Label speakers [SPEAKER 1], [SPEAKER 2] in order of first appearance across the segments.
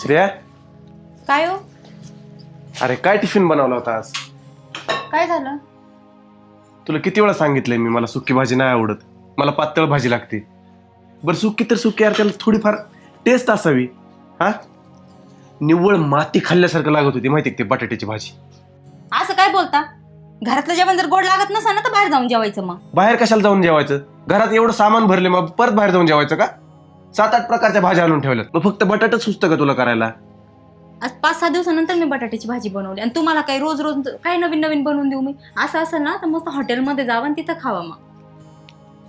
[SPEAKER 1] श्रेया,
[SPEAKER 2] काय हो?
[SPEAKER 1] अरे काय टिफिन बनवला होता आज?
[SPEAKER 2] काय झालं?
[SPEAKER 1] तुला किती वेळा सांगितलंय मी, मला सुकी भाजी नाही आवडत, मला पातळ भाजी लागते. बरं सुकी तर सुकी यार, त्याला थोडीफार टेस्ट असावी. हा, निव्वळ माती खाल्ल्यासारखं लागत होती माहिती ते बटाट्याची भाजी.
[SPEAKER 2] असं काय बोलता? घरातलं जेवण जर गोड लागत नसा ना तर बाहेर जाऊन जेवायचं. मग
[SPEAKER 1] बाहेर कशाला जाऊन जेवायचं? घरात एवढं सामान भरले, मग परत बाहेर जाऊन जेवायचं का? 7-8 प्रकारच्या भाज्या आणून ठेवल्यात, मग फक्त बटाटाच सुचतं का तुला करायला?
[SPEAKER 2] आज 5-6 दिवसानंतर मी बटाट्याची भाजी बनवली आणि तुम्हाला काही रोज रोज काय नवीन नवीन बनवून देऊ मी? असं असेल ना तर मस्त हॉटेलमध्ये जावं आणि तिथं खावा.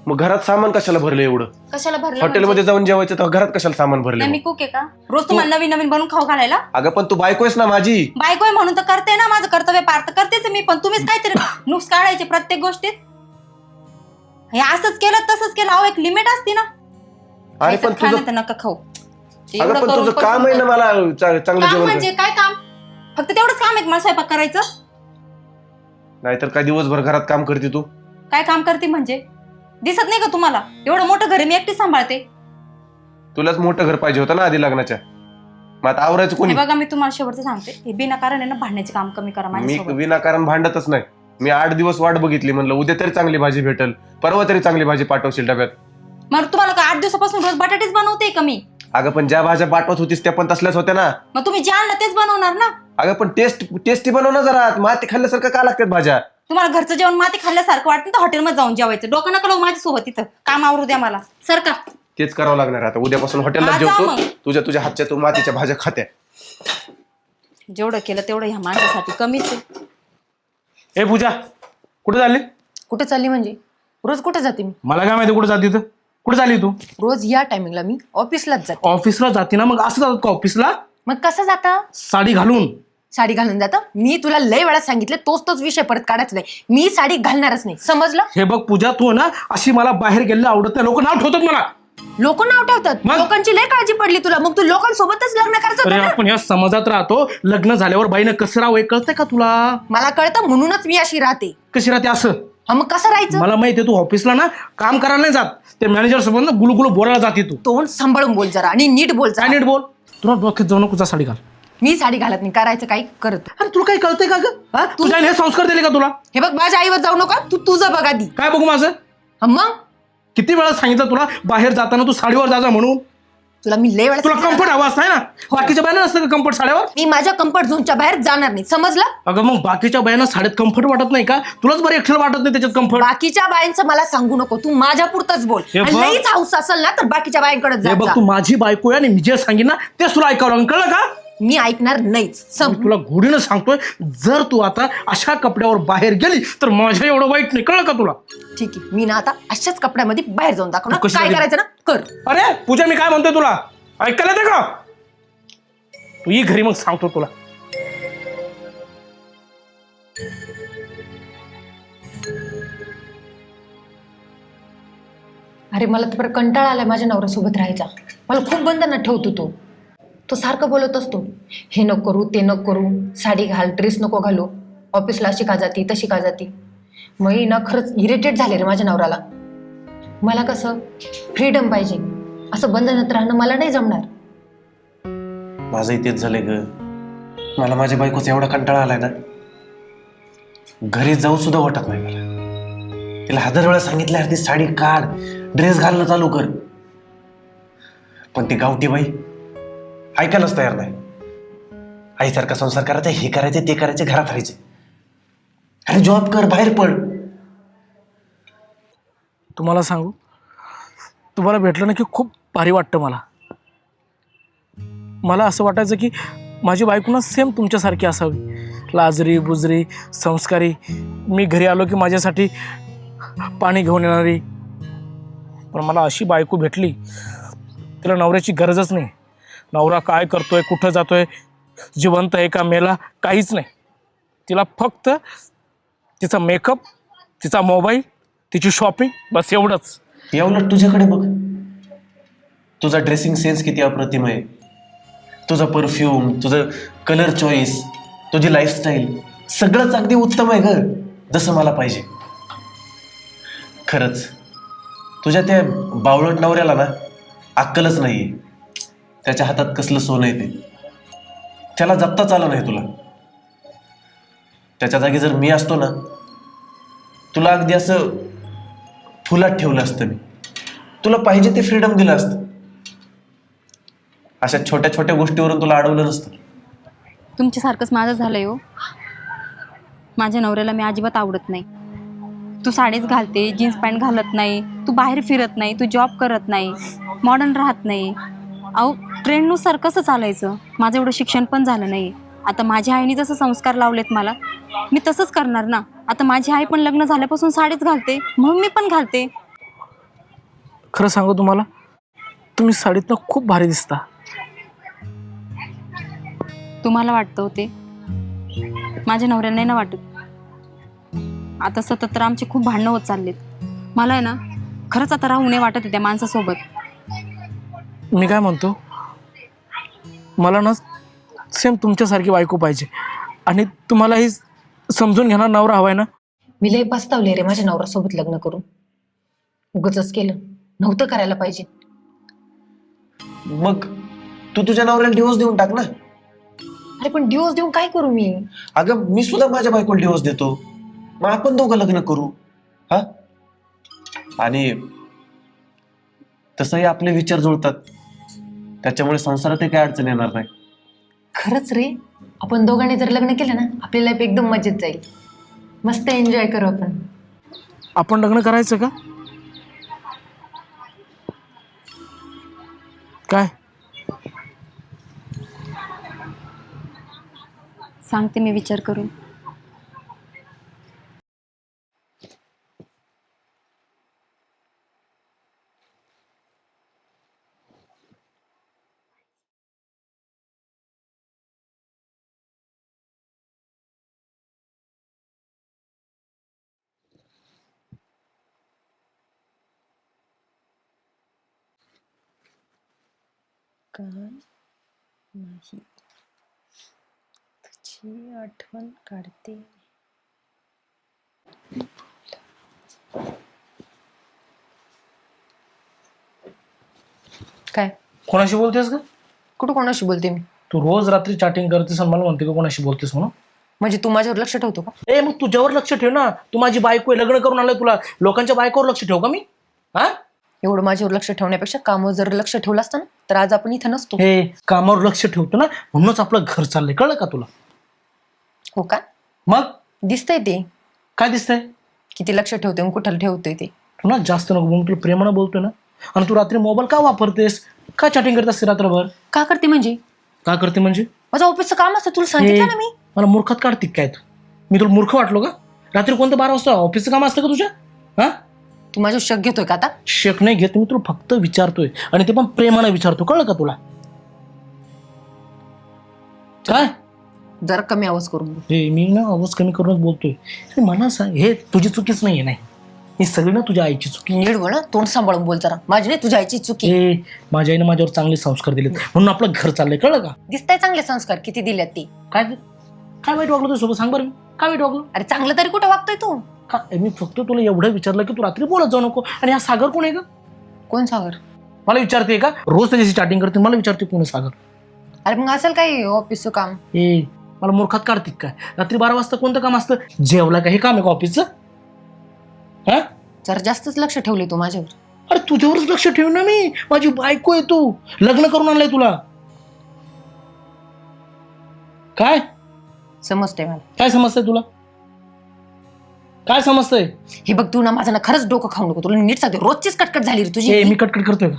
[SPEAKER 1] मग घरात सामान कशाला भरलं एवढं?
[SPEAKER 2] कशाला भरलं?
[SPEAKER 1] हॉटेलमध्ये जाऊन जेवायचं तर घरात कशाला सामान भरले?
[SPEAKER 2] मी कुक आहे का रोज तुम्हाला नवीन नवीन बनवून खाऊ घालायला?
[SPEAKER 1] अगं पण तू बायको आहेस ना माझी.
[SPEAKER 2] बायको आहे म्हणून तर करते ना, माझं कर्तव्य पार तर करतेच मी. पण तुम्हीच काहीतरी नुक्स काढायचे प्रत्येक गोष्टीत. हे असंच केलं तसंच केलं, अहो एक लिमिट असते ना.
[SPEAKER 1] अरे पण तुझं,
[SPEAKER 2] तर नका खाऊ.
[SPEAKER 1] अगं पण तुझं काम आहे ना मला चांगलं
[SPEAKER 2] काम
[SPEAKER 1] जेवण.
[SPEAKER 2] म्हणजे काय काम? फक्त तेवढंच काम आहे मला स्वयंपाक करायचं?
[SPEAKER 1] नाहीतर काय दिवसभर घरात काम करते तू?
[SPEAKER 2] काय काम करते म्हणजे? दिसत नाही का तुम्हाला? एवढं मोठं घर मी एकटी सांभाळते.
[SPEAKER 1] तुलाच मोठं घर पाहिजे होतं ना आधी लग्नाच्या. मग आता आवरायचं कोणी?
[SPEAKER 2] बघा मी तुम्हाला शेवटचं सांगते, हे बिनाकारण आहे ना भांडण्याचे काम कमी करा
[SPEAKER 1] मी
[SPEAKER 2] माझ्यासोबत.
[SPEAKER 1] विनाकारण भांडतच नाही. मी 8 दिवस वाट बघितली, म्हणलं उद्या तरी चांगली भाजी भेटल, परवा तरी चांगली भाजी पाठवशील डब्यात.
[SPEAKER 2] मग तुम्हाला काय 8 दिवसापासून रोज बटाटेच बनवते का मी?
[SPEAKER 1] अगं पण ज्या भाज्या पाठवत होतीस त्या पण तसल्याच होत्या ना.
[SPEAKER 2] मग तुम्ही जे आणलं तेच बनवणार ना.
[SPEAKER 1] अगं पण टेस्टी बनव ना जरा. माती खाल्ल्यासारखं का लागतात भाज्या?
[SPEAKER 2] तुम्हाला घरचं जेवण माती खाल्ल्यासारखं वाटतं तर हॉटेलमध्ये जाऊन जेवायचं. डोकं नका लावू माझ्यासोबत, इथं काम आवरू द्या मला. सर का
[SPEAKER 1] तेच करावं लागणार आता. उद्यापासून हॉटेलला
[SPEAKER 2] जा
[SPEAKER 1] जेवतो.
[SPEAKER 2] मग.
[SPEAKER 1] तुझ्या हातच्या तू मातीच्या भाज्या खात्या.
[SPEAKER 2] जेवढं केलं तेवढं ह्या माणसासाठी कमीच आहे.
[SPEAKER 3] ए पूजा, कुठे चालली?
[SPEAKER 4] कुठे चालली म्हणजे? रोज कुठे जाते मी?
[SPEAKER 3] मला काय माहिती कुठे जाते तर. कुठे चालली तू?
[SPEAKER 4] रोज या टायमिंगला मी ऑफिसलाच जाते.
[SPEAKER 3] ऑफिसला जाते ना, मग असं जातात का ऑफिसला?
[SPEAKER 4] मग कसं जाता?
[SPEAKER 3] साडी घालून.
[SPEAKER 4] साडी घालून जातं? मी तुला लय वेळा सांगितलं, तोच विषय परत काढायचा नाही. मी साडी घालणारच नाही, समजलं?
[SPEAKER 3] हे बघ पूजा, तू ना अशी मला बाहेर गेलेलं आवडत नाही. लोक नाव ठेवतात मला.
[SPEAKER 4] लोक नाव ठेवतात?
[SPEAKER 3] मग?
[SPEAKER 4] लोकांची लय काळजी पडली तुला, मग तू लोकांसोबतच लग्न करायचं
[SPEAKER 3] अरे
[SPEAKER 4] होतं ना?
[SPEAKER 3] आपण या समाजात राहतो, लग्न झाल्यावर बाईनं कसं राहावं हे कळतंय का तुला?
[SPEAKER 4] मला कळतं म्हणूनच मी अशी राहते.
[SPEAKER 3] कशी राहते असं?
[SPEAKER 4] हा मग कसं राहायचं?
[SPEAKER 3] मला माहितीये तू ऑफिसला ना काम करायला नाही जात, ते मॅनेजर सोबत ना गुलगुलू बोलायला जाते तू.
[SPEAKER 4] तोंड सांभाळून बोल जरा आणि नीट बोल
[SPEAKER 3] काय
[SPEAKER 4] जरा.
[SPEAKER 3] नीट बोल. तुला डोक्यात जाऊ नको, जा साडी घाल.
[SPEAKER 4] मी साडी घालत नाही, करायचं काही करत.
[SPEAKER 3] अरे तुला काही कळतंय का ग? हा? तुझ्या आईने हे संस्कार दिले का तुला?
[SPEAKER 4] हे बघ, माझ्या आईवर जाऊ नका, तू तुझं बघ आधी.
[SPEAKER 3] काय बघू माझं?
[SPEAKER 4] हा मग
[SPEAKER 3] किती वेळा सांगितलं तुला बाहेर जाताना तू साडीवर जा म्हणून?
[SPEAKER 4] तुला मी लय वेळा
[SPEAKER 3] तुला
[SPEAKER 4] सांगितलं
[SPEAKER 3] कम्फर्ट
[SPEAKER 4] ना.
[SPEAKER 3] हवा असताय ना, बाकीच्या बायांना नसतं का कम्फर्ट साड्यावर?
[SPEAKER 4] मी माझ्या कम्फर्ट झोनच्या बाहेर जाणार नाही, समजलं?
[SPEAKER 3] अगं मग बाकीच्या बायांना साड्यात कम्फर्ट वाटत नाही का? तुलाच बरं एकट्याला वाटत नाही त्याच्यात कम्फर्ट?
[SPEAKER 4] बाकीच्या बायांचं मला सांगू नको, तू माझ्या पुरतच बोल.
[SPEAKER 3] हे
[SPEAKER 4] आणि
[SPEAKER 3] बघ.
[SPEAKER 4] लईच हाऊस असेल ना तर बाकीच्या बायांकडे
[SPEAKER 3] हे
[SPEAKER 4] जा.
[SPEAKER 3] बघ, तू माझी बायको आहे आणि मी जे सांगेन ना तेच तुला ऐकावं लागेल, कळलं का?
[SPEAKER 4] मी ऐकणार नाहीच.
[SPEAKER 3] मी तुला घोडीनं सांगतोय, जर तू आता अशा कपड्यावर बाहेर गेली तर माझ्या एवढं वाईट नाही, कळलं का तुला?
[SPEAKER 4] ठीक आहे, मी ना आता अशाच कपड्यामध्ये बाहेर जाऊन दाखव ना.
[SPEAKER 3] तू कशी
[SPEAKER 4] काय
[SPEAKER 3] गेली?
[SPEAKER 4] करायचं ना कर.
[SPEAKER 3] अरे पूजा, मी काय म्हणतोय तुला ऐकायला येतं का? तू ये घरी, मग सांगतो तुला.
[SPEAKER 4] अरे मला तर बरं कंटाळा आलाय माझ्या नवऱ्यासोबत राहायचा. मला खूप बंधनात ठेवतो तो सारखं बोलत असतो, हे नको करू ते नको करू, साडी घाल, ड्रेस नको घालू, ऑफिसला अशी का जाती तशी का जाती. मग ना खरंच इरिटेट झाले रे माझ्या नवऱ्याला. मला कसं फ्रीडम पाहिजे, असं बंधनात राहणं मला नाही जमणार.
[SPEAKER 1] माझंही तेच झालंय ग. मला माझ्या बायकोचा एवढा कंटाळा आलाय ना, घरी जाऊ सुद्धा वाटत नाही मला. तिला 1000 वेळा सांगितलं यार, ती साडी काढ, ड्रेस घालणं चालू कर, पण ती गावठी बाई ऐकायलाच तयार नाही. आईसारखा संसार करायचा, हे करायचे ते करायचे, घरात राहायचे. अरे जॉब कर, बाहेर पड.
[SPEAKER 3] तुम्हाला सांगू, तुम्हाला भेटलं ना की खूप भारी वाटतं मला. मला असं वाटायचं की माझी बायको ना सेम तुमच्यासारखी असावी, लाजरी बुजरी संस्कारी. मी घरी आलो की माझ्यासाठी पाणी घेऊन येणारी. पण मला अशी बायको भेटली, तिला नवऱ्याची गरजच नाही. नवरा काय करतोय, कुठं जातोय, जिवंत आहे का मेला, काहीच नाही. तिला फक्त तिचा मेकअप, तिचा मोबाईल, तिची शॉपिंग, बस एवढंच.
[SPEAKER 1] याउलट तुझ्याकडे बघ, तुझा ड्रेसिंग सेन्स किती अप्रतिम आहे, तुझा परफ्यूम, तुझं कलर चॉईस, तुझी लाईफस्टाईल, सगळंच अगदी उत्तम आहे ग, जसं मला पाहिजे. खरंच तुझ्या त्या बावळट नवऱ्याला ना अक्कलच नाहीये. त्याच्या हातात कसलं सोनं आहे ते. त्याला जपताच आलं नाही तुला. त्याच्या जागी जर मी असतो ना, तुला अगदी असं फुलात ठेवलं असतं मी. तुला पाहिजे ते फ्रीडम दिलं असतं. अशा छोट्या छोट्या गोष्टीवरून तुला अडवलं नसतं.
[SPEAKER 2] तुमच्यासारखंच माझं झालंय हो. माझ्या नवऱ्याला मी अजिबात आवडत नाही. तू साडीच घालते, जीन्स पॅन्ट घालत नाही, तू बाहेर फिरत नाही, तू जॉब करत नाही, मॉडर्न राहत नाही. अहो ट्रेंडनुसार कसं चालायचं? माझं एवढं शिक्षण पण झालं नाही. आता माझ्या आईने जसं संस्कार लावलेत मला, मी तसंच करणार ना. आता माझी आई पण लग्न झाल्यापासून साडीच घालते, म्हणून मी पण घालते.
[SPEAKER 3] खरं सांगू तुम्हाला, तुम्ही साडीतनं खूप भारी दिसता.
[SPEAKER 2] तुम्हाला वाटतं होते, माझ्या नवऱ्याला नाही ना वाटत. आता सतत तर आमचे खूप भांडणं होत चाललेत. मला आहे ना खरंच आता राहू नये वाटत आहे त्या माणसासोबत.
[SPEAKER 3] मी काय म्हणतो, मला ना सेम तुमच्यासारखी बायको पाहिजे आणि तुम्हालाही समजून घेणार नवरा हवाय ना.
[SPEAKER 4] मी लय पस्तावले रे माझ्या नवऱ्यासोबत लग्न करून. उगाचच केलं, नव्हतं करायला पाहिजे.
[SPEAKER 1] मग तू तुझ्या नवऱ्याला डिवोर्स देऊन टाक ना.
[SPEAKER 4] अरे पण डिवोर्स देऊन काय करू मी?
[SPEAKER 1] अगं मी सुद्धा माझ्या बायकोला डिवोर्स देतो. मग आपण दोघं लग्न करू. हा, आणि तसंही आपले विचार जुळतात, त्याच्यामुळे संसारातही काही अडचण येणार नाही.
[SPEAKER 4] खरंच रे, आपण दोघांनी जर लग्न केलं ना, आपली लाईफ एकदम मजेत जाईल. मस्त एन्जॉय करू आपण.
[SPEAKER 3] आपण लग्न करायचं का? काय
[SPEAKER 2] सांगते मी विचार करून.
[SPEAKER 4] काय नाही, तुझी आठवण काढते. काय?
[SPEAKER 3] कोणाशी बोलतेस का?
[SPEAKER 4] कुठं कोणाशी बोलते मी?
[SPEAKER 3] तू रोज रात्री चॅटिंग करतेस आणि मला म्हणते का कोणाशी बोलतेस म्हणून?
[SPEAKER 4] म्हणजे तू माझ्यावर लक्ष ठेवतो का?
[SPEAKER 3] ए मग तुझ्यावर लक्ष ठेव ना. तू माझी बायको आहे, लग्न करून आलोय तुला. लोकांच्या बायकोवर लक्ष ठेव का मी? हा,
[SPEAKER 4] एवढं माझ्यावर लक्ष ठेवण्यापेक्षा कामावर जर लक्ष ठेवलं असतं ना, तर आज आपण इथं नसतो.
[SPEAKER 3] हे कामावर लक्ष ठेवतो ना, म्हणूनच आपलं घर चाललंय. कळलं का तुला?
[SPEAKER 4] हो का?
[SPEAKER 3] मग
[SPEAKER 4] दिसतंय ते
[SPEAKER 3] काय दिसतंय?
[SPEAKER 4] किती लक्ष ठेवतोय आणि कुठं ठेवतोय ते.
[SPEAKER 3] तू ना जास्त नको बोलू, तुला प्रेमानं बोलतोय ना. आणि तू रात्री मोबाईल का वापरतेस? का चॅटिंग करत असते रात्रभर?
[SPEAKER 4] का करते म्हणजे?
[SPEAKER 3] का करते म्हणजे?
[SPEAKER 4] माझं ऑफिसचं काम असतं, तुला सांगितलं ना मी.
[SPEAKER 3] मला मूर्खात काढते काय तू? मी तुला मूर्ख वाटलो का? रात्री कोणतं 12 वाजता ऑफिसचं काम असतं का तुझ्या? हा,
[SPEAKER 4] तू माझं शक घेतोय का आता?
[SPEAKER 3] शेक नाही घेत मी, तुला फक्त विचारतोय आणि ते पण प्रेमानं विचारतो. कळलं का तुला? काय
[SPEAKER 4] जरा कमी आवाज करून बोल.
[SPEAKER 3] हे मी ना आवाज कमी करूनच बोलतोय. हे मला सांग, हे तुझी चुकीच नाहीये. नाही, ही सगळी ना तुझ्या आईची चुकी.
[SPEAKER 4] नीट बोल, तोंड सांभाळून बोल जरा. माझी नाही, तुझ्या आईची चुकी.
[SPEAKER 3] हे माझ्या आईने माझ्यावर चांगले संस्कार दिलेत म्हणून आपलं घर चाललंय. कळलं का?
[SPEAKER 4] दिसताय चांगले संस्कार किती दिल्यात ती.
[SPEAKER 3] काय काय वाईट वागलो तुझ्यासोबत? सांग बरं, काय वाईट वागलो?
[SPEAKER 4] अरे चांगलं तरी कुठं वागतोय तू?
[SPEAKER 3] काय मी फक्त तुला एवढं विचारलं की तू रात्री बोलत जाऊ नको. आणि हा सागर कोण आहे का?
[SPEAKER 4] कोण सागर?
[SPEAKER 3] मला विचारते का? रोज त्याच्याशी चॅटिंग करते, मला विचारते कोण आहे सागर?
[SPEAKER 4] अरे मग असेल काही ऑफिसचं काम.
[SPEAKER 3] ए मला मूर्खात काढतील काय? रात्री 12 वाजता कोणतं काम असतं? जेवला का? हे काम आहे का ऑफिसचं? हा,
[SPEAKER 4] जरा जास्तच लक्ष ठेवले तू माझ्यावर.
[SPEAKER 3] अरे तुझ्यावरच लक्ष ठेव ना मी. माझी बायको आहे, तू लग्न करून आणलंय तुला. काय
[SPEAKER 4] समजतंय मला.
[SPEAKER 3] काय समजतंय तुला? काय समजतंय?
[SPEAKER 4] हे बघ, तू ना माझं ना खरंच डोकं खाऊ नको. तुला नीट सांगते, रोजचीच कटकट झाली रे
[SPEAKER 3] ए
[SPEAKER 4] तुझी.
[SPEAKER 3] मी कटकट करतोय का?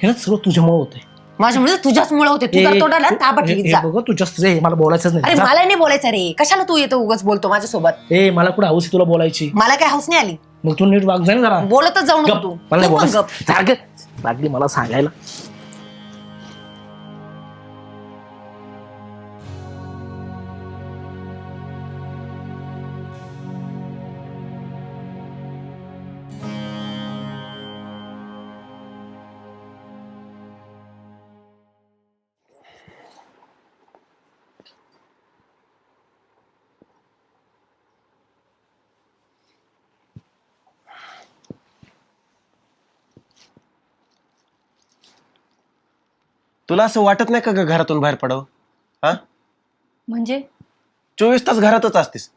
[SPEAKER 3] हे ना सर्व तुझ्यामुळे होतंय.
[SPEAKER 4] माझ्यामुळे तुझ्याच मुळे होते. तुझा तोंडाला ताबा ठेवीत जा.
[SPEAKER 3] बघ तू जास्त मला बोलायचंच
[SPEAKER 4] अरे
[SPEAKER 3] नाही. जा.
[SPEAKER 4] मला नाही बोलायचं रे. कशाला तू येतो उगाच बोलतो माझ्यासोबत?
[SPEAKER 3] ए मला कुठं हौस आहे तुला बोलायची?
[SPEAKER 4] मला काय हौस नाही आली.
[SPEAKER 3] मग तू नीट वाग, जाय ना जरा.
[SPEAKER 4] बोलतच जाऊ नको
[SPEAKER 3] गप.
[SPEAKER 4] तू.
[SPEAKER 3] मला नाही
[SPEAKER 4] तू पण
[SPEAKER 3] बोलायचं.
[SPEAKER 4] गप.
[SPEAKER 3] जा गं. लागली मला सांगायला.
[SPEAKER 1] तुला असं वाटत नाही का ग घरातून बाहेर पडावं? हा,
[SPEAKER 2] म्हणजे
[SPEAKER 1] 24 तास घरातच असतेस.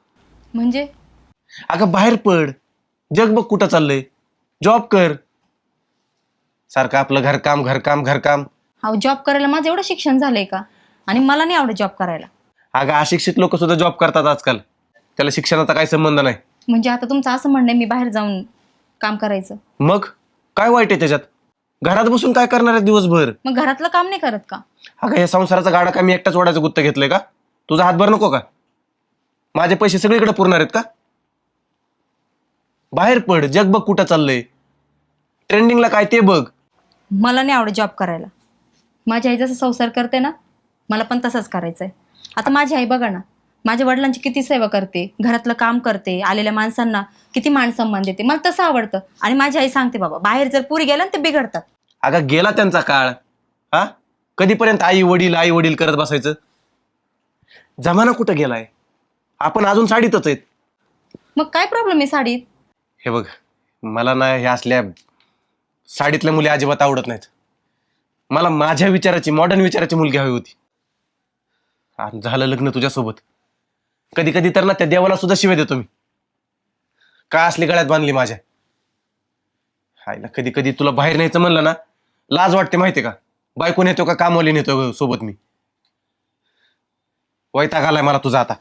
[SPEAKER 2] म्हणजे
[SPEAKER 1] अगं बाहेर पड, जग बघ कुठं चाललंय, जॉब कर. सारखं आपलं घरकाम घरकाम घरकाम.
[SPEAKER 2] अहो जॉब करायला माझं एवढं शिक्षण झालंय का? आणि मला नाही आवडत जॉब करायला.
[SPEAKER 1] अगं अशिक्षित लोक सुद्धा जॉब करतात आजकाल, त्याला शिक्षणाचा काही संबंध नाही.
[SPEAKER 2] म्हणजे आता तुमचं असं म्हणणं आहे मी बाहेर जाऊन काम करायचं?
[SPEAKER 1] मग काय वाईट आहे त्याच्यात? घरात बसून काय करणार आहे दिवसभर?
[SPEAKER 2] मग घरातलं काम नाही करत का?
[SPEAKER 1] अगं या संसाराचा गाडा का मी एकटाच ओढायचं गुत्त घेतलंय का? तुझा हातभार नको का? माझे पैसे सगळीकडे पुरणार आहेत का? बाहेर पड, जग बघ कुठं चाललंय, ट्रेंडिंगला काय ते बघ.
[SPEAKER 2] मला नाही आवडत जॉब करायला. माझी आई जसं संसार करते ना, मला पण तसंच करायचंय. आता माझी आई बघा ना, माझ्या वडिलांची किती सेवा करते, घरातलं काम करते, आलेल्या माणसांना किती मान सन्मान देते. मला तसं आवडतं. आणि माझी आई सांगते बाबा बाहेर जर पुरी गेला ना ते बिघडतात.
[SPEAKER 1] अगं गेला त्यांचा काळ. हा, कधीपर्यंत आई वडील करत बसायचं? जमाना कुठं गेलाय? आपण अजून साडीतच आहेत.
[SPEAKER 2] मग काय प्रॉब्लेम आहे साडीत?
[SPEAKER 1] हे बघ, मला ना ह्या असल्या साडीतल्या मुली अजिबात आवडत नाहीत. मला माझ्या विचाराची, मॉडर्न विचाराची मुलगी हवी होती. आणि झालं लग्न तुझ्यासोबत, कधी कधी तर ना त्या देवाला सुद्धा शिव्या देतो मी. काय असली गळ्यात बांधली माझ्या. हायला कधी कधी तुला बाहेर न्यायचं म्हणलं ना, लाज वाटते माहितीये का? बायको नेतो का कामवाली नेतो सोबत मी? वैताग आलाय मला तुझा आता.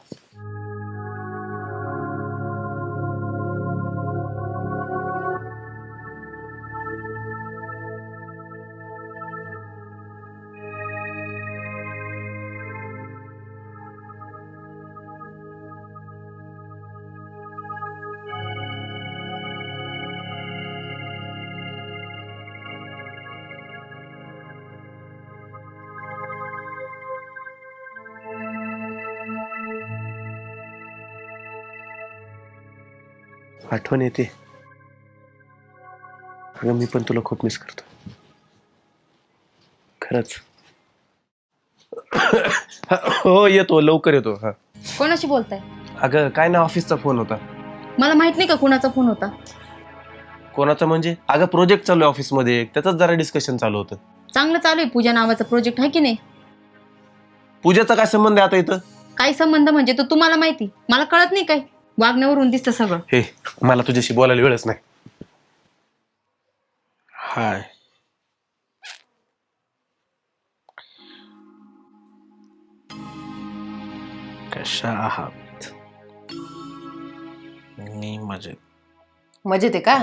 [SPEAKER 1] आठवण येते. अगं मी पण तुला खूप मिस करतो खरंच. हो येतो, लवकर येतो. हा
[SPEAKER 2] कोणाशी बोलताय?
[SPEAKER 1] अगं काय ना, ऑफिसचा फोन होता.
[SPEAKER 2] मला माहित नाही का कुणाचा फोन होता?
[SPEAKER 1] कोणाचा म्हणजे? अगं प्रोजेक्ट चालू आहे ऑफिसमध्ये, त्याचाच जरा डिस्कशन चालू होतं.
[SPEAKER 2] चांगलं चालू आहे पूजा नावाचा प्रोजेक्ट, आहे की नाही?
[SPEAKER 1] पूजेचा काय संबंध आहे आता इथं?
[SPEAKER 2] काय संबंध म्हणजे तो तुम्हाला माहिती, मला कळत नाही काय? वागण्यावरून दिसतं सगळं.
[SPEAKER 1] हे मला तुझ्याशी बोलायला वेळच नाही.
[SPEAKER 3] हाय, कशा आहात? मी मजेत.
[SPEAKER 4] मजेत आहे का?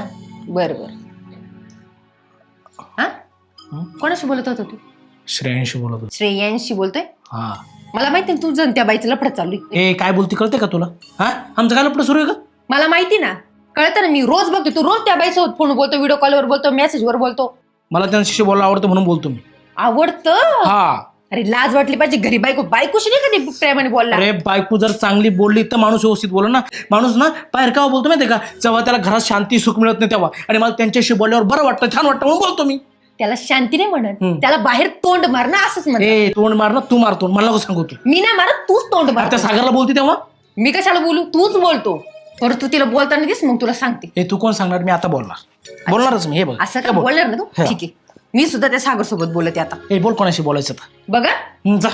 [SPEAKER 4] बर बर. हा, कोणाशी बोलत होता तू?
[SPEAKER 3] श्रेयांशी बोलत होतो.
[SPEAKER 4] श्रेयांशी बोलतोय?
[SPEAKER 3] हा.
[SPEAKER 4] मला माहिती ना, तू जण त्या बाईचं लफडं चालू आहे.
[SPEAKER 3] ए काय बोलती कळते का तुला? हा, आमचं काय लपडं सुरू आहे का?
[SPEAKER 4] मला माहिती ना, कळतं ना. मी रोज बघतो तू रोज त्या बाईसोबत फोन बोलतो, व्हिडिओ कॉलवर बोलतो, मेसेजवर बोलतो.
[SPEAKER 3] मला त्यांच्याशी बोलायला आवडतं म्हणून बोलतो मी.
[SPEAKER 4] आवडतं?
[SPEAKER 3] हा.
[SPEAKER 4] अरे लाज वाटली पाहिजे. घरी बायकोशी नाही कधी प्रेमाने बोलला.
[SPEAKER 3] अरे बायको जर चांगली बोलली तर माणूस व्यवस्थित बोल ना. माणूस ना बाहेर का बोलतो माहितीये का? जेव्हा त्याला घरात शांती सुख मिळत नाही तेव्हा. आणि मला त्यांच्याशी बोलल्यावर बरं वाटतं, छान वाटतं म्हणून बोलतो मी.
[SPEAKER 4] त्याला शांती नाही म्हणत, त्याला बाहेर तोंड मारणं असंच म्हणत.
[SPEAKER 3] ए तोंड मार ना, तू मारतो, मला नको सांगू तू.
[SPEAKER 4] मी नाही मारत, तूच तोंड मार.
[SPEAKER 3] त्या सागरला बोलती तेव्हा
[SPEAKER 4] मी कशाला बोलू? तूच बोलतो. परत तू तिला बोलताना दिस, मग तुला सांगते.
[SPEAKER 3] हे तू कोण सांगणार? मी आता बोलणारच मी. हे बघ
[SPEAKER 4] असं का बोलणार ना तू? ठीक आहे, मी सुद्धा त्या सागर सोबत बोलते आता.
[SPEAKER 3] हे बोल, कोणाशी बोलायचं आता
[SPEAKER 4] बघा.
[SPEAKER 3] जा.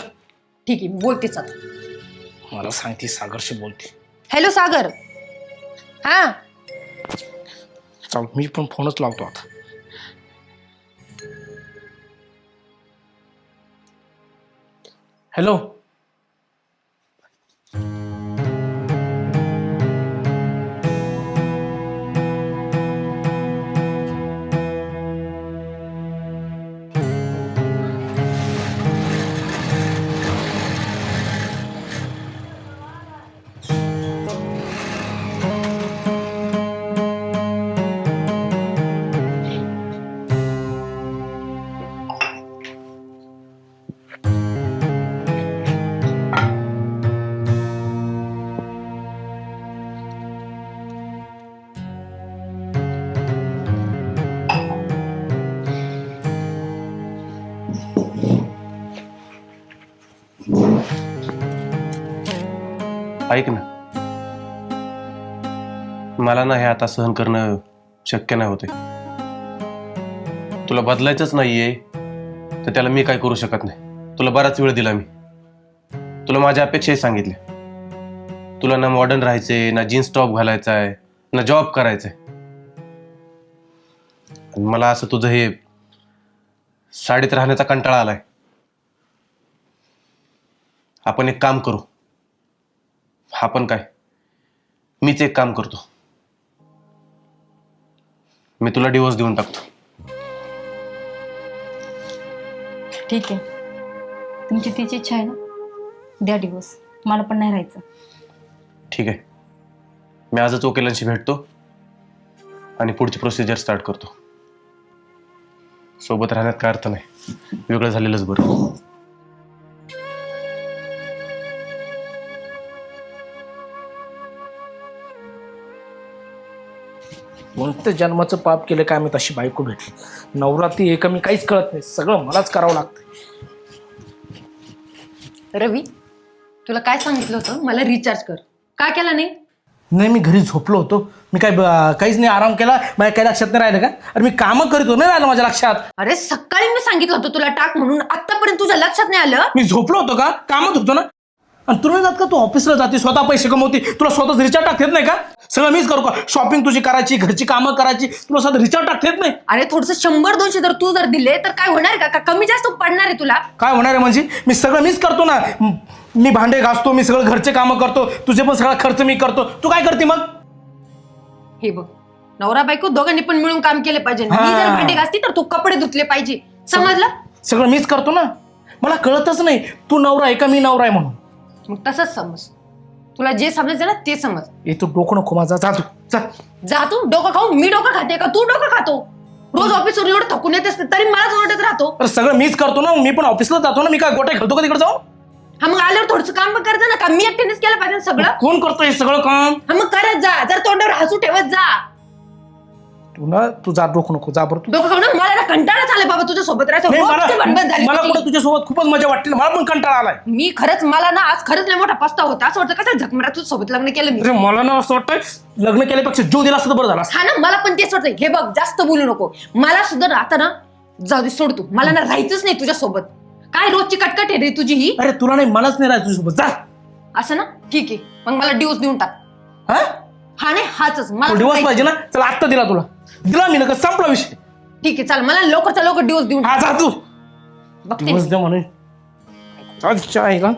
[SPEAKER 4] ठीक आहे, बोलतेच आता.
[SPEAKER 3] मला सांगते सागरशी बोलते.
[SPEAKER 4] हॅलो सागर. हा,
[SPEAKER 3] चाल मी पण फोनच लावतो आता. हॅलो.
[SPEAKER 1] ऐक ना, मला ना हे आता सहन करणं शक्य नाही होते. तुला बदलायचंच नाहीये तर त्याला मी काय करू शकत नाही. तुला बराच वेळ दिला मी. तुला माझ्या अपेक्षाही सांगितल्या. तुला ना मॉडर्न राहायचंय, ना जीन्स टॉप घालायचा आहे, ना जॉब करायचंय. आणि मला असं तुझं हे साडीत राहण्याचा कंटाळा आलाय. आपण एक काम करू. आपण काय, मीच एक काम करतो. मी तुला डिवोर्स देऊन टाकतो.
[SPEAKER 2] ठीक आहे, तुमची तीच इच्छा आहे ना, द्या डिवोर्स. मला पण नाही राहायचं.
[SPEAKER 1] ठीक आहे, मी आजच वकिलांशी भेटतो आणि पुढची प्रोसिजर स्टार्ट करतो. सोबत राहण्यात काय अर्थ नाही, वेगळं झालेलंच बरं.
[SPEAKER 3] कोणत्या जन्माचं पाप केलं काय मी तशी बायको भेटली. नवरात्री एका मी काहीच कळत नाही, सगळं मलाच करावं लागतं.
[SPEAKER 4] रवी, तुला काय सांगितलं होतं? मला रिचार्ज कर. काय केला नाही?
[SPEAKER 3] नाही, मी घरी झोपलो होतो. मी काय काहीच नाही, आराम केला. माझ्या काही लक्षात नाही राहिलं का? अरे मी कामं करीत होतो, नाही राहिलं माझ्या लक्षात.
[SPEAKER 4] अरे सकाळी मी सांगितलं होतं तुला टाक म्हणून, आतापर्यंत तुझ्या लक्षात नाही आलं?
[SPEAKER 3] मी झोपलो होतो का? कामत होतो ना. आणि तुला जात का, तू ऑफिसला जाते, स्वतः पैसे कमवते, तुला स्वतःच रिचार्ज टाकता येत नाही का? सगळं मीच करू का? शॉपिंग तुझी करायची, घरची कामं करायची, तुला स्वतः रिचार्ज टाकता येत नाही?
[SPEAKER 4] अरे थोडस 100-200 जर तू जर दिले तर काय होणार आहे का? कमी जास्त पडणार आहे तुला?
[SPEAKER 3] काय होणार आहे म्हणजे? मी सगळं मीच करतो ना. मी भांडे घासतो, मी सगळं घरचे कामं करतो, तुझे पण सगळा खर्च मी करतो. तू काय करते मग?
[SPEAKER 4] हे बघ, नवरा बायको दोघांनी पण मिळून काम केले पाहिजे. मी
[SPEAKER 3] हा.
[SPEAKER 4] जर भांडे घासती तर तू कपडे धुतले पाहिजे. समजलं?
[SPEAKER 3] सगळं मीच करतो ना. मला कळतच नाही तू नवरा आहे का मी नवरा आहे म्हणून.
[SPEAKER 4] मग तसंच समज. तुला जे समजायचं ना ते समज.
[SPEAKER 3] हे तू डोकं नको माझा, जा तू जा.
[SPEAKER 4] जा तू. डोकं खाऊ? मी डोकं खाते का तू डोकं खातो? रोज ऑफिसवर एवढं थकून येत असते तरी मलाच ओरडत राहतो.
[SPEAKER 3] अरे सगळं मीच करतो ना, मी पण ऑफिसला जातो ना. मी काय गोट्या खेळतो का तिकडे जाऊ?
[SPEAKER 4] हा मग आल्यावर थोडंसं काम पण करायचं ना. का मी एकट्यानेच केलं पाहिजे सगळं?
[SPEAKER 3] कोण करतो हे सगळं काम?
[SPEAKER 4] हा मग करत जा. जर तोंडावर हसू ठेवत जा.
[SPEAKER 3] तू ना, तू जा, डोकं नको, जा बरं तू.
[SPEAKER 4] डोकं खाऊ ना. मला ना कंटाळा झालाय बाबा तुझ्या सोबत राहायचं.
[SPEAKER 3] नाही,
[SPEAKER 4] रोजची भणभण झाली
[SPEAKER 3] मला
[SPEAKER 4] तुझी.
[SPEAKER 3] कुठं तुझ्यासोबत खूपच मजा वाटली. मला पण कंटाळा आलाय.
[SPEAKER 4] मी खरंच, मला ना आज खरंच लय मोठा पस्तावा होता. असं वाटतं कसं झकमरा तुझ्या सोबत लग्न केलं मी.
[SPEAKER 3] अरे मला ना असं वाटतं लग्न केल्यापेक्षा जीव दिला असतं तर बरं झाला असतं.
[SPEAKER 4] हा ना, मला पण तेच वाटतं. हे बघ, जास्त बोलू नको. मला सुद्धा ना आता ना, जाऊ दे, सोड तू. मला ना राहायचंच नाही तुझ्या सोबत. काय रोजची कटकट आहे रे तुझी ही?
[SPEAKER 3] अरे तुला नाही, मलाच नाही राहायचं तुझ्यासोबत, जा.
[SPEAKER 4] असं ना, ठीक आहे. मग मला डिवोर्स देऊन टाक.
[SPEAKER 3] हा?
[SPEAKER 4] हा नाही, हाच मला
[SPEAKER 3] दिवस पाहिजे ना. चला आत्ता दिला तुला, दिला मी ना, संपला विषय.
[SPEAKER 4] ठीक आहे, चाल. मला लवकरचा लवकर डिवोर्स देऊन टाक.
[SPEAKER 3] हा, जा तू.
[SPEAKER 4] बघते
[SPEAKER 3] दिवस
[SPEAKER 4] मी.
[SPEAKER 3] दे म्हणे. अच्छा आहे का?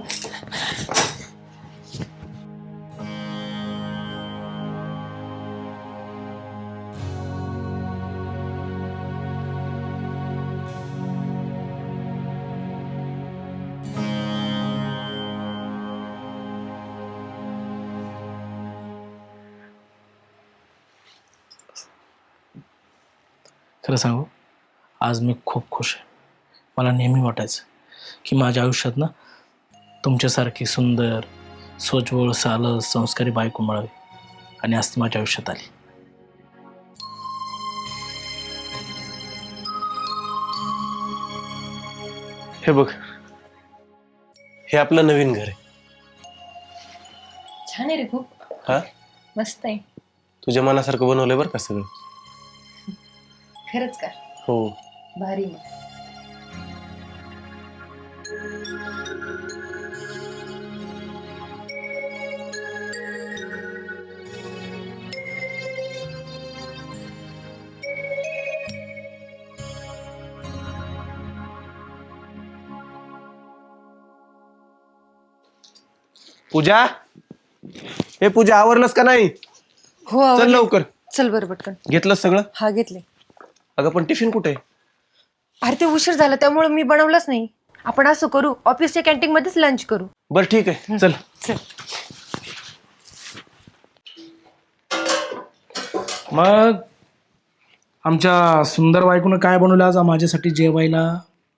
[SPEAKER 3] खरं सांगू, आज मी खूप खुश आहे. मला नेहमी वाटायचं की माझ्या आयुष्यात ना तुमच्यासारखी सुंदर, सोज्वळ, सालस, संस्कारी बायको मिळावी, आणि आज ती माझ्या आयुष्यात आली.
[SPEAKER 1] हे बघ, हे आपलं नवीन घर आहे.
[SPEAKER 4] छान आहे रे खूप.
[SPEAKER 1] हा,
[SPEAKER 4] मस्त आहे.
[SPEAKER 1] तुझ्या मनासारखं बनवलंय बरं का सगळं.
[SPEAKER 4] खरंच का?
[SPEAKER 1] हो.
[SPEAKER 4] भारी.
[SPEAKER 1] पूजा, हे पूजा, आवरलंस का नाही?
[SPEAKER 4] हो,
[SPEAKER 1] चल
[SPEAKER 4] आवडलं.
[SPEAKER 1] लवकर.
[SPEAKER 4] चल बरं पटकन.
[SPEAKER 1] घेतलंस सगळं?
[SPEAKER 4] हा घेतले.
[SPEAKER 1] अगं पण टिफिन कुठे आहे?
[SPEAKER 4] अरे ते उशीर झाला त्यामुळे मी बनवलंच नाही. आपण असं करू, ऑफिसच्या कॅन्टीन मध्येच लंच करू.
[SPEAKER 1] बरं ठीक आहे, चल.
[SPEAKER 4] चल.
[SPEAKER 3] मग आमच्या सुंदर बायकोनं काय बनवलं आज माझ्यासाठी जेवायला?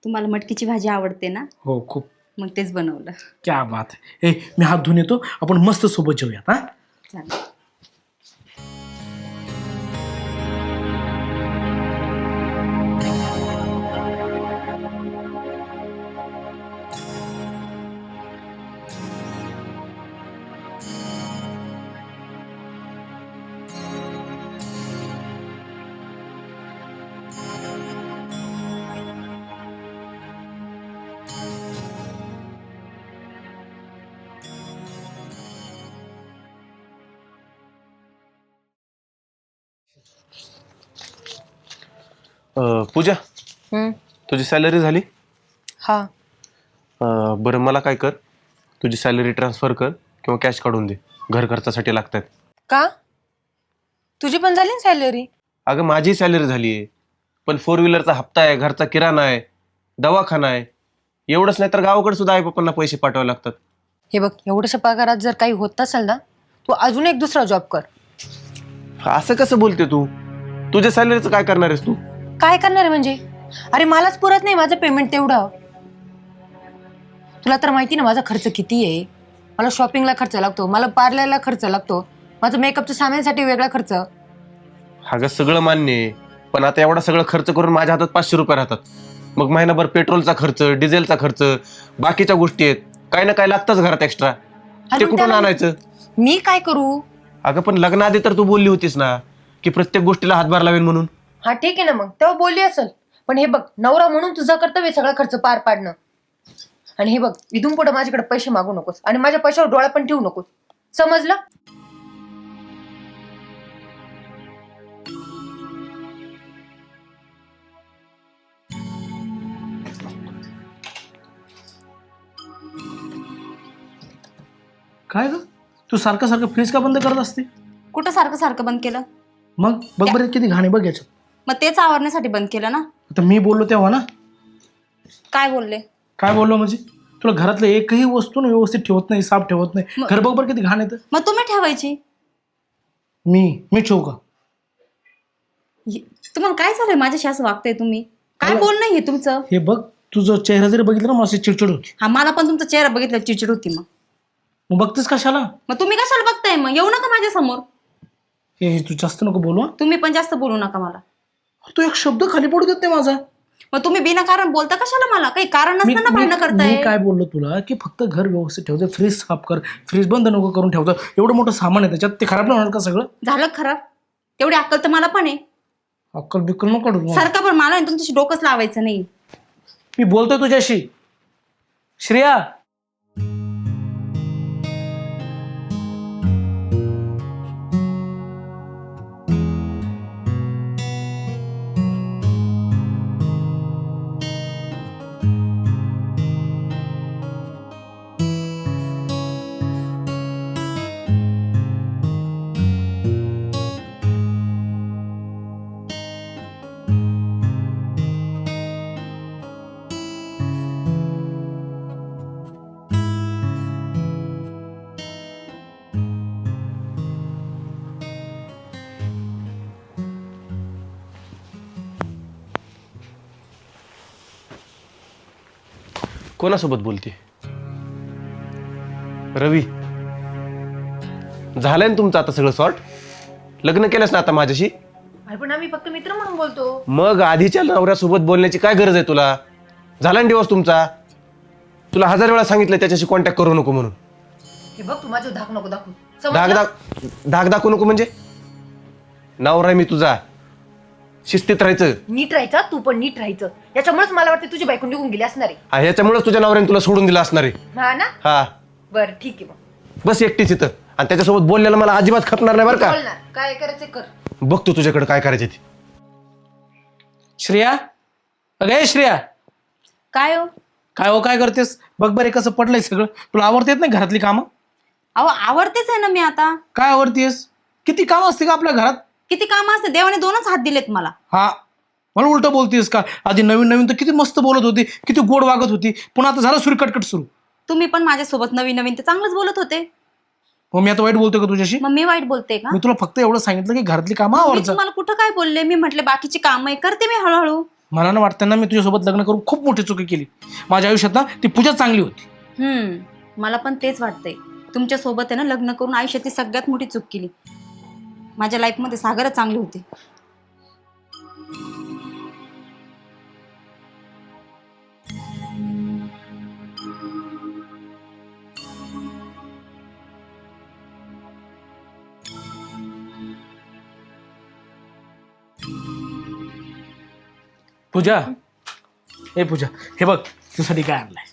[SPEAKER 2] तुम्हाला मटकीची भाजी आवडते ना,
[SPEAKER 3] हो, खूप.
[SPEAKER 2] मग तेच बनवलं.
[SPEAKER 3] क्या बात आहे. ए, मी हात धुवून येतो, आपण मस्त सोबत जेऊयात. हा,
[SPEAKER 2] चालेल.
[SPEAKER 1] पूजा, तुझी सॅलरी झाली?
[SPEAKER 4] हा.
[SPEAKER 1] बरं मला काय कर, तुझी सॅलरी ट्रान्सफर कर किंवा कॅश काढून दे, घर खर्चासाठी लागतात.
[SPEAKER 4] का? तुझी पण झाली सॅलरी?
[SPEAKER 1] अगं माझी सॅलरी झाली आहे, पण 4 व्हीलरचा हप्ता आहे, घरचा किराणा आहे, दवाखाना आहे. एवढंच नाही तर गावाकडे सुद्धा आई पप्पांना पैसे पाठवावे लागतात.
[SPEAKER 4] हे बघ, एवढ्याशा पगारात जर काही होत नसेल ना, तू अजून एक दुसरा जॉब कर.
[SPEAKER 1] असं कसं बोलते तू? तुझ्या सॅलरीचं काय करणार आहेस तू?
[SPEAKER 4] काय करणार आहे म्हणजे? अरे मलाच पुरत नाही माझं पेमेंट तेवढं. तुला तर माहिती ना माझा खर्च किती आहे. मला शॉपिंगला खर्च लागतो, मला पार्लरला खर्च लागतो, माझं मेकअपच्या सामानासाठी वेगळा खर्च.
[SPEAKER 1] अगं सगळं मान्य आहे, पण आता एवढा सगळं खर्च करून माझ्या हातात 500 रुपये राहतात. मग महिनाभर पेट्रोलचा खर्च, डिझेलचा खर्च, बाकीच्या गोष्टी आहेत, काही ना काही लागतंच घरात एक्स्ट्रा. ते कुठून आणायचं?
[SPEAKER 4] मी काय करू?
[SPEAKER 1] अगं पण लग्नाआधी तर तू बोलली होतीस ना की प्रत्येक गोष्टीला हातभार लावेन म्हणून.
[SPEAKER 4] हा ठीक आहे ना, मग तेव्हा बोलली असेल. पण हे बघ, नवरा म्हणून तुझं कर्तव्य सगळा खर्च पार पाडणं. आणि हे बघ, इथून पुढे माझ्याकडे पैसे मागू नकोस आणि माझ्या पैशावर डोळा पण ठेवू नकोस, समजलं?
[SPEAKER 3] काय ग, तू सारखं सारखं फ्रीज का बंद करत असते?
[SPEAKER 2] कुठं सारखं सारखं बंद केलं?
[SPEAKER 3] मग बघ बरं किती घाणे बघ याच्यात.
[SPEAKER 2] मग तेच आवरण्यासाठी बंद केलं ना.
[SPEAKER 3] आता मी बोललो तेव्हा ना.
[SPEAKER 2] काय बोलले?
[SPEAKER 3] काय बोललो म्हणजे? तुला घरातलं एकही वस्तू ना व्यवस्थित ठेवत नाही, साफ ठेवत नाही.
[SPEAKER 2] मग-
[SPEAKER 3] घर बघ बरं किती घाण येतं.
[SPEAKER 2] मग तुम्ही ठेवायची.
[SPEAKER 3] मी ठेवू का?
[SPEAKER 2] तुम्हाला काय झालंय माझ्याशी असं वागताय तुम्ही? काय बोलणं हे तुमचं?
[SPEAKER 3] हे बघ, तुझं चेहरा जरी बघितलं ना मला अशी चिडचिड होती.
[SPEAKER 2] हा, मला पण तुमचा चेहरा बघितला चिडचिड होती.
[SPEAKER 3] मग बघतेस कशाला?
[SPEAKER 2] मग तुम्ही कशाला बघताय? मग येऊ नका माझ्या समोर.
[SPEAKER 3] हे तू जास्त नको बोलू हं.
[SPEAKER 2] तुम्ही पण जास्त बोलू नका मला.
[SPEAKER 3] तू एक शब्द खाली पडू देत नाही माझा.
[SPEAKER 2] मग तुम्ही बिनाकारण बोलता कशाला मला? काही कारण
[SPEAKER 3] मी
[SPEAKER 2] नसताना भांडणं करताय.
[SPEAKER 3] मी काय बोललो तुला की फक्त घर व्यवस्थित ठेवतं, फ्रीज साफ कर, फ्रीज बंद नको करून ठेवतं. एवढं मोठं सामान आहे त्याच्यात, ते खराब नाही होणार का सगळं?
[SPEAKER 2] झालं खराब? तेवढी अक्कल तर मला पण आहे.
[SPEAKER 3] अक्कल बिक्कल नको काढू मला.
[SPEAKER 2] सारखं पण मला तुमच्याशी डोकंच लावायचं नाही.
[SPEAKER 3] मी बोलतोय तुझ्याशी. श्रेया,
[SPEAKER 1] कोणासोबत बोलते? रवी, झालंय ना तुमचं आता सगळं सॉर्ट? लग्न केलंस ना आता माझ्याशी?
[SPEAKER 4] अरे पण आम्ही फक्त मित्र म्हणून बोलतो.
[SPEAKER 1] मग आधीच्या नवऱ्यासोबत बोलण्याची काय गरज आहे तुला? झाला ना दिवस तुमचा. तुला 1000 वेळा सांगितलं त्याच्याशी कॉन्टॅक्ट करू नको म्हणून.
[SPEAKER 4] हे बघ, तू माझं धाक नको दाखवू,
[SPEAKER 1] धाक
[SPEAKER 4] समजलं?
[SPEAKER 1] धाक दाखवू नको म्हणजे? नवरा आहे मी तुझा, शिस्तीत राहायचं.
[SPEAKER 4] नीट राहायचं, तू पण नीट राहायचं. याच्यामुळेच मला वाटतं तुझी बायको निघून गेली असणार आहे.
[SPEAKER 1] हा, ह्याच्यामुळेच तुझ्या नवऱ्याने तुला सोडून दिलं असणार आहे.
[SPEAKER 4] हा ना?
[SPEAKER 1] हा,
[SPEAKER 4] बरं ठीक आहे, मग
[SPEAKER 1] बस एकटीच इथं. आणि त्याच्यासोबत बोललेलं मला अजिबात खपणार नाही बरं का.
[SPEAKER 4] बोल ना, काय करायचं कर.
[SPEAKER 1] बघतो तुझ्याकडे काय करायचे ते.
[SPEAKER 3] श्रेया, अगे श्रेया,
[SPEAKER 2] काय हो?
[SPEAKER 3] काय हो काय करतेस? बघ बरे कसं पडलंय सगळं. तुला आवडते येत नाही घरातली कामं?
[SPEAKER 2] अहो, आवडतेच आहे ना मी आता.
[SPEAKER 3] काय आवडतेस? किती काम असते का आपल्या घरात?
[SPEAKER 2] किती काम असते? देवाने 2च हात दिलेत मला.
[SPEAKER 3] हा, मला उलट बोलतेस का? आधी नवीन नवीन तर किती मस्त बोलत होती, किती गोड वागत होती, पुन्हा आता झालं सुरी कटकट सुरू.
[SPEAKER 2] तुम्ही पण माझ्यासोबत नवीन नवीन तर चांगलंच बोलत होते.
[SPEAKER 3] मग मी आता वाईट बोलतोय का तुझ्याशी?
[SPEAKER 2] मग मी वाईट बोलते का?
[SPEAKER 3] मी तुला फक्त एवढं सांगितलं की घरातली कामं
[SPEAKER 2] मी
[SPEAKER 3] आवडतात.
[SPEAKER 2] तुम्हाला कुठं काय बोलले? मी म्हटले बाकीची काम आहे करते मी हळूहळू.
[SPEAKER 3] मला ना वाटतं ना मी तुझ्यासोबत लग्न करून खूप मोठी चुकी केली. माझ्या आयुष्यात ना ती पूजा चांगली होती.
[SPEAKER 2] मला पण तेच वाटतंय. तुमच्या सोबत आहे ना लग्न करून आयुष्यातली सगळ्यात मोठी चूक केली. माझ्या लाईफमध्ये सागरच चांगली होती.
[SPEAKER 3] पूजा, हे पूजा, हे बघ तुझ्यासाठी काय आणलंय.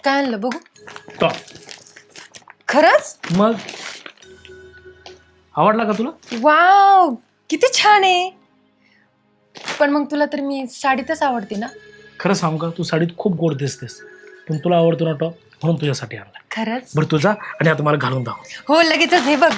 [SPEAKER 4] काय आणलं बघू?
[SPEAKER 3] टॉप.
[SPEAKER 4] खरंच?
[SPEAKER 3] मग आवडला का तुला?
[SPEAKER 4] वाव, किती छान आहे. पण मग तुला तर मी साडीतच आवडते ना.
[SPEAKER 3] खरं सांग का, तू साडीत खूप गोड दिसतेस, पण तुला आवडतो ना टॉप, म्हणून तुझ्यासाठी आणला.
[SPEAKER 4] खरंच?
[SPEAKER 3] बरं तुझा, आणि आता मला घालून दाखव.
[SPEAKER 4] हो लगेचच. हे बघ.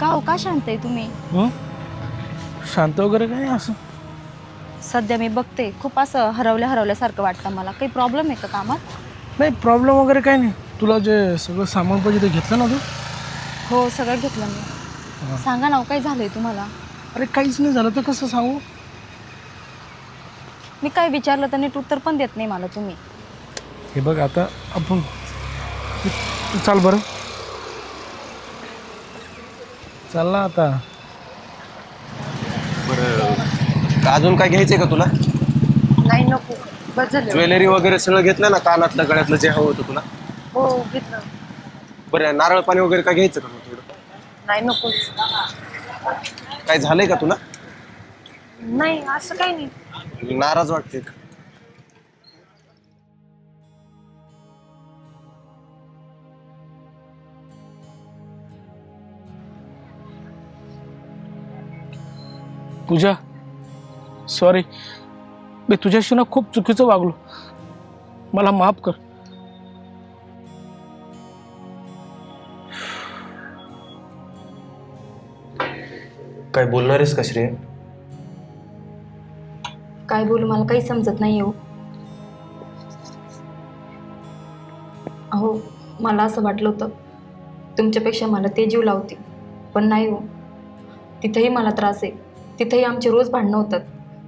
[SPEAKER 2] का हो, का शांत आहे तुम्ही?
[SPEAKER 3] हं? शांत वगैरे काय असं.
[SPEAKER 2] सध्या मी बघते खूप असं हरवल्यासारखं वाटतं मला. काही प्रॉब्लेम आहे का कामात?
[SPEAKER 3] नाही, प्रॉब्लेम वगैरे काही नाही. तुला जे सगळं सामान पाहिजे ते घेतलं ना तू?
[SPEAKER 2] हो, सगळं घेतलं मी. सांगा ना, काय झालंय तुम्हाला?
[SPEAKER 3] अरे काहीच नाही झालं तर कसं सांगू.
[SPEAKER 2] मी काय विचारलं तर नीट उत्तर पण देत नाही मला तुम्ही.
[SPEAKER 3] हे बघ, आता आपण तू चाल बरं, चाल ना आता.
[SPEAKER 1] बरं, अजून काय घ्यायचंय का तुला?
[SPEAKER 4] नाही नको, बस झालं.
[SPEAKER 1] ज्वेलरी वगैरे सगळं घेतलं ना, कानातलं गळ्यातलं जे हवं होतं तुला?
[SPEAKER 4] हो घेतलं.
[SPEAKER 1] बरं, नारळ पाणी वगैरे काय घ्यायचं का मग थोडं?
[SPEAKER 4] नाही नको.
[SPEAKER 1] काय झालंय का तुला?
[SPEAKER 4] नाही असं काही नाही.
[SPEAKER 1] नाराज वाटते का?
[SPEAKER 3] पूजा, सॉरी, मी तुझ्याशी ना खूप चुकीचं वागलो, मला माफ कर.
[SPEAKER 1] काय बोलणार आहेस का श्रेय?
[SPEAKER 2] काय बोलू मला काही समजत नाही हो. अहो, मला असं वाटलं होतं तुमच्यापेक्षा मला ते जीव लावतील, पण नाही हो. तिथेही मला त्रास आहे. तिथेही आमचे रोज भांडणं होतात,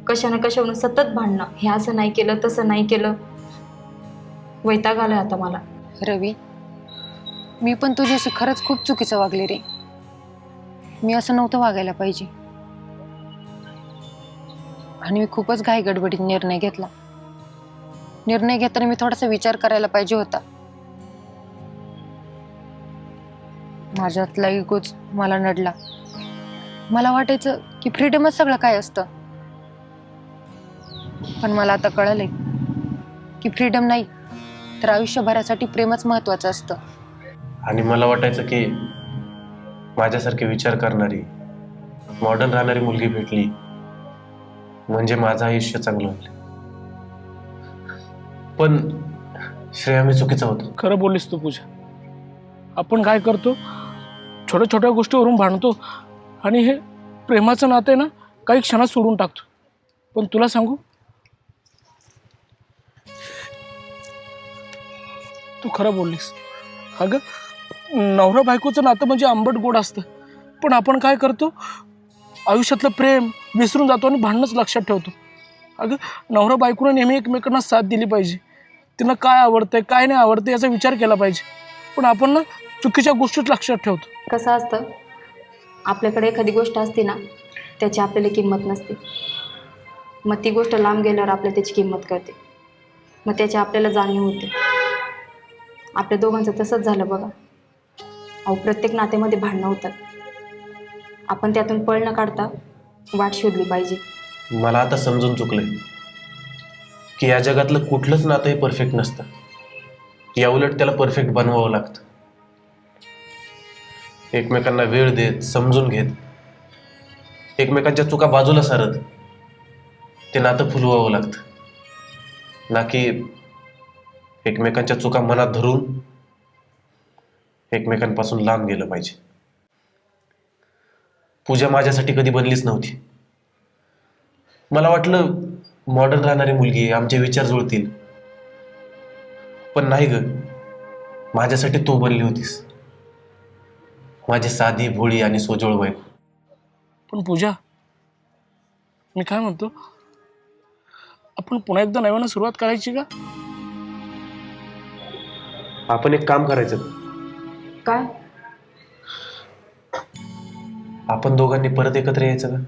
[SPEAKER 2] कशानं कशावरून सतत भांडणं. हे असं नाही केलं, तसं नाही केलं. वैताग आलाय आता मला.
[SPEAKER 4] रवी, मी पण तुझ्याशी खरंच खूप चुकीचं वागले रे. मी असं नव्हतं वागायला पाहिजे, आणि मी खूपच घाई गडबडीत निर्णय घेतला. निर्णय घेताना मी थोडासा विचार करायला पाहिजे होता. माझ्यातला इगोच मला नडला. मला वाटायचं की फ्रीडमच सगळं काय असतं, पण मला आता कळलंय की फ्रीडम नाही तर आयुष्यभरासाठी प्रेमच महत्वाचं असतं.
[SPEAKER 1] आणि मला वाटायचं की माझ्यासारखे विचार करणारी, मॉडर्न राहणारी मुलगी भेटली म्हणजे माझं आयुष्य चांगलं होईल. पण श्रेया, मी चुकीचा होतो.
[SPEAKER 3] खरं बोललीस तू पूजा. आपण काय करतो, छोट्या छोट्या गोष्टीवरून भांडतो, आणि हे प्रेमाचं नातं आहे ना, काही क्षणात सोडून टाकतो. पण तुला सांगू, तू खरं बोललीस. अगं, नवरा बायकोचं नातं म्हणजे आंबट गोड असतं, पण आपण काय करतो, आयुष्यातलं प्रेम विसरून जातो आणि भांडणंच लक्षात ठेवतो. अगं, नवरा बायकोनं नेहमी एकमेकांना साथ दिली पाहिजे. तिनं काय आवडतंय काय नाही आवडतं याचा विचार केला पाहिजे, पण आपण ना चुकीच्या गोष्टीत लक्षात ठेवतो.
[SPEAKER 2] कसं असतं, आपल्याकडे एखादी गोष्ट असते ना, त्याची आपल्याला किंमत नसते. मग ती गोष्ट लांब गेल्यावर आपल्याला त्याची किंमत कळते, मग त्याची आपल्याला जाणीव होते. आपल्या दोघांचं तसंच झालं बघा. अहो, प्रत्येक नात्यामध्ये भांडणं होतात. आपण त्यातून पळ न काढता वाट शोधली पाहिजे.
[SPEAKER 1] मला आता समजून चुकलंय की या जगातलं कुठलंच नातंही परफेक्ट नसतं. या उलट त्याला परफेक्ट बनवावं लागतं. एकमेकांना वेळ देत, समजून घेत, एकमेकांच्या चुका बाजूला सारत ते नातं फुलवावं लागतं, ना की एकमेकांच्या चुका मनात धरून एकमेकांपासून लांब गेलं पाहिजे. पूजा माझ्यासाठी कधी बनलीच नव्हती. मला वाटलं मॉडर्न राहणारी मुलगी, आमचे विचार जुळतील, पण नाही ग. माझ्यासाठी तू बनली होतीस, माझी साधी, भोळी आणि सोजवळ बायको.
[SPEAKER 3] पण पूजा, मी काय म्हणतो, आपण पुन्हा एकदा नव्यानं सुरुवात करायची का?
[SPEAKER 1] आपण एक काम करायचं,
[SPEAKER 2] काय?
[SPEAKER 1] आपण दोघांनी परत एकत्र यायचं का?